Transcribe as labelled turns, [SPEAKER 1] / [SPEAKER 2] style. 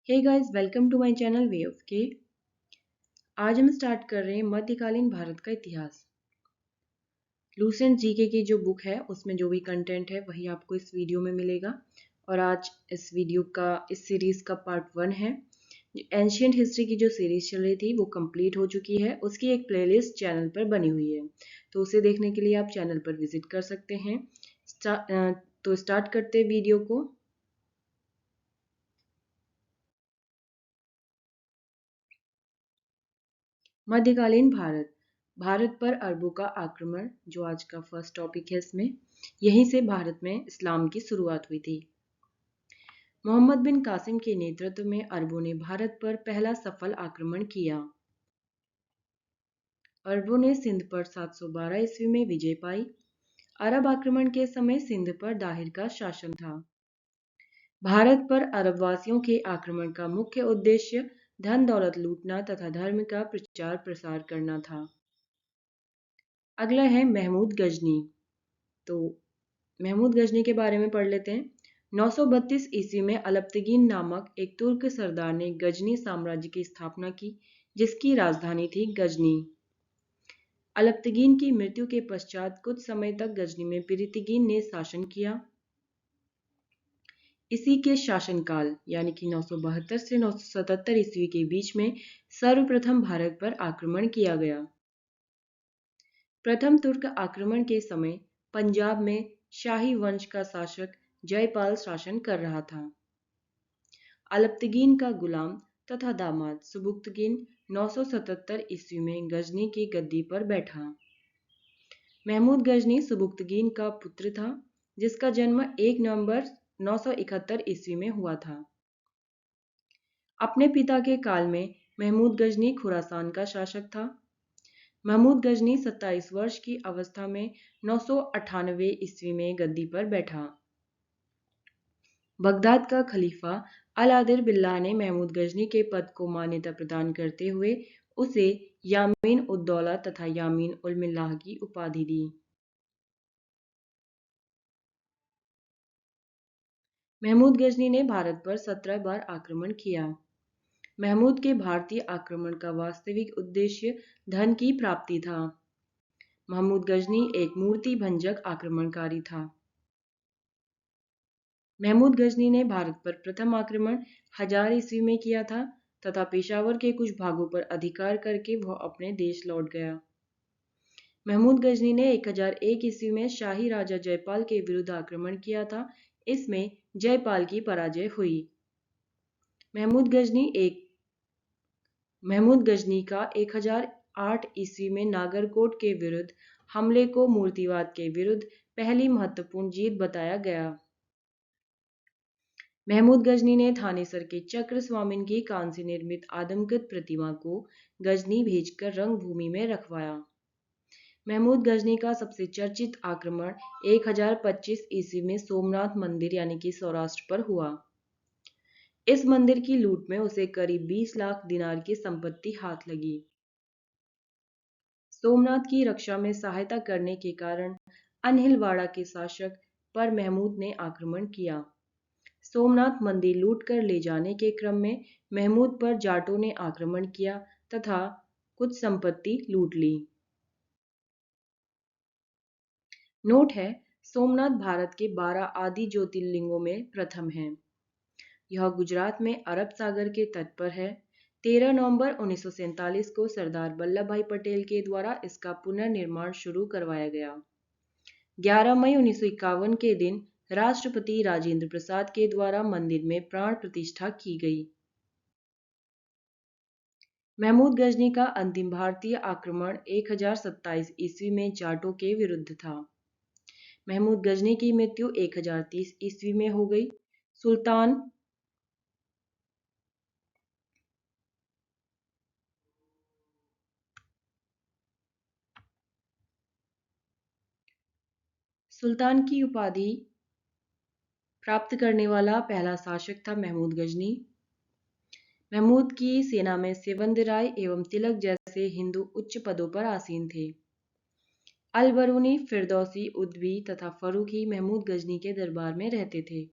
[SPEAKER 1] Hey guys, welcome to my channel वे ऑफ के। आज हम स्टार्ट कर रहे हैं मध्यकालीन भारत का इतिहास। लूसेंट जीके की जो बुक है उसमें जो भी कंटेंट है वही आपको इस वीडियो में मिलेगा। और आज इस सीरीज का पार्ट 1 है। एंशियंट हिस्ट्री की जो सीरीज चल रही थी वो कंप्लीट हो चुकी है। उसकी एक प्लेलिस्ट चैनल पर बनी हुई है, तो उसे देखने के लिए आप चैनल पर विजिट कर सकते हैं। तो स्टार्ट करते हैं वीडियो को। मध्यकालीन भारत। भारत पर अरबों का आक्रमण जो आज का फर्स्ट टॉपिक है, इसमें यहीं से भारत में इस्लाम की शुरुआत हुई थी। मोहम्मद बिन कासिम के नेतृत्व में अरबों ने भारत पर पहला सफल आक्रमण किया। अरबों ने सिंध पर 712 ईस्वी में विजय पाई। अरब आक्रमण के समय सिंध पर दाहिर का शासन था। भारत पर अरब वासियों के आक्रमण का मुख्य उद्देश्य धन दौलत लूटना तथा धर्म का प्रचार प्रसार करना था। अगला है महमूद गजनी। तो महमूद गजनी के बारे में पढ़ लेते हैं। 932 ईस्वी में अलप्तगीन नामक एक तुर्क सरदार ने गजनी साम्राज्य की स्थापना की, जिसकी राजधानी थी गजनी। अलप्तगीन की मृत्यु के पश्चात कुछ समय तक गजनी में पिरितिगीन ने शासन किया। इसी के शासनकाल यानी कि 972 से 977 ईस्वी के बीच में सर्वप्रथम भारत पर आक्रमण किया गया। प्रथम तुर्क आक्रमण के समय पंजाब में शाही वंश का शासक जयपाल शासन कर रहा था। अलप्तगीन का गुलाम तथा दामाद सुबुक्तगीन 977 ईस्वी में गजनी की गद्दी पर बैठा। महमूद गजनी सुबुक्तगीन का पुत्र था, जिसका जन्म 1 नवंबर 971 ईस्वी में हुआ था। अपने पिता के काल में महमूद गजनी खुरासान का शासक था। महमूद गजनी 27 वर्ष की अवस्था में 998 ईस्वी में गद्दी पर बैठा। बगदाद का खलीफा अल-आदिर बिल्लाह ने महमूद गजनी के पद को मान्यता प्रदान करते हुए उसे यामीन उद-दौला तथा यामीन उल मिल्लाह की उपाधि दी। महमूद गजनी ने भारत पर 17 बार आक्रमण किया। महमूद के भारतीय आक्रमण का वास्तविक उद्देश्य धन की प्राप्ति था। महमूद गजनी एक मूर्ति भंजक आक्रमणकारी था। महमूद गजनी ने भारत पर प्रथम आक्रमण 1000 ईस्वी में किया था तथा पेशावर के कुछ भागों पर अधिकार करके वह अपने देश लौट गया। महमूद गजनी ने 1001 ईस्वी में शाही राजा जयपाल के विरुद्ध आक्रमण किया था। इसमें जयपाल की पराजय हुई। महमूद गजनी का 1008 ईस्वी में नागरकोट के विरुद्ध हमले को मूर्तिवाद के विरुद्ध पहली महत्वपूर्ण जीत बताया गया। महमूद गजनी ने थानेसर के चक्र स्वामिन की कांस्य निर्मित आदमकद प्रतिमा को गजनी भेजकर रंगभूमि में रखवाया। महमूद गजनी का सबसे चर्चित आक्रमण 1025 ईस्वी में सोमनाथ मंदिर यानी कि सौराष्ट्र पर हुआ। इस मंदिर की लूट में उसे करीब 20 लाख दिनार की संपत्ति हाथ लगी। सोमनाथ की रक्षा में सहायता करने के कारण अनहिलवाड़ा के शासक पर महमूद ने आक्रमण किया। सोमनाथ मंदिर लूटकर ले जाने के क्रम में महमूद पर जाटों ने आक्रमण किया तथा कुछ संपत्ति लूट ली। नोट है, सोमनाथ भारत के 12 आदि ज्योतिर्लिंगों में प्रथम है। यह गुजरात में अरब सागर के तट पर है। 13 नवंबर 1947 को सरदार वल्लभ भाई पटेल के द्वारा इसका पुनर्निर्माण शुरू करवाया गया। 11 मई 1951 के दिन राष्ट्रपति राजेंद्र प्रसाद के द्वारा मंदिर में प्राण प्रतिष्ठा की गई। महमूद गजनी का अंतिम भारतीय आक्रमण 1027 ईस्वी में जाटों के विरुद्ध था। महमूद गजनी की मृत्यु 1030 ईस्वी में हो गई। सुल्तान की उपाधि प्राप्त करने वाला पहला शासक था महमूद गजनी। महमूद की सेना में सेवंद राय एवं तिलक जैसे हिंदू उच्च पदों पर आसीन थे। अल बरूनी, फिरदौसी, उद्वी तथा फर्रुखी महमूद गजनी के दरबार में रहते थे।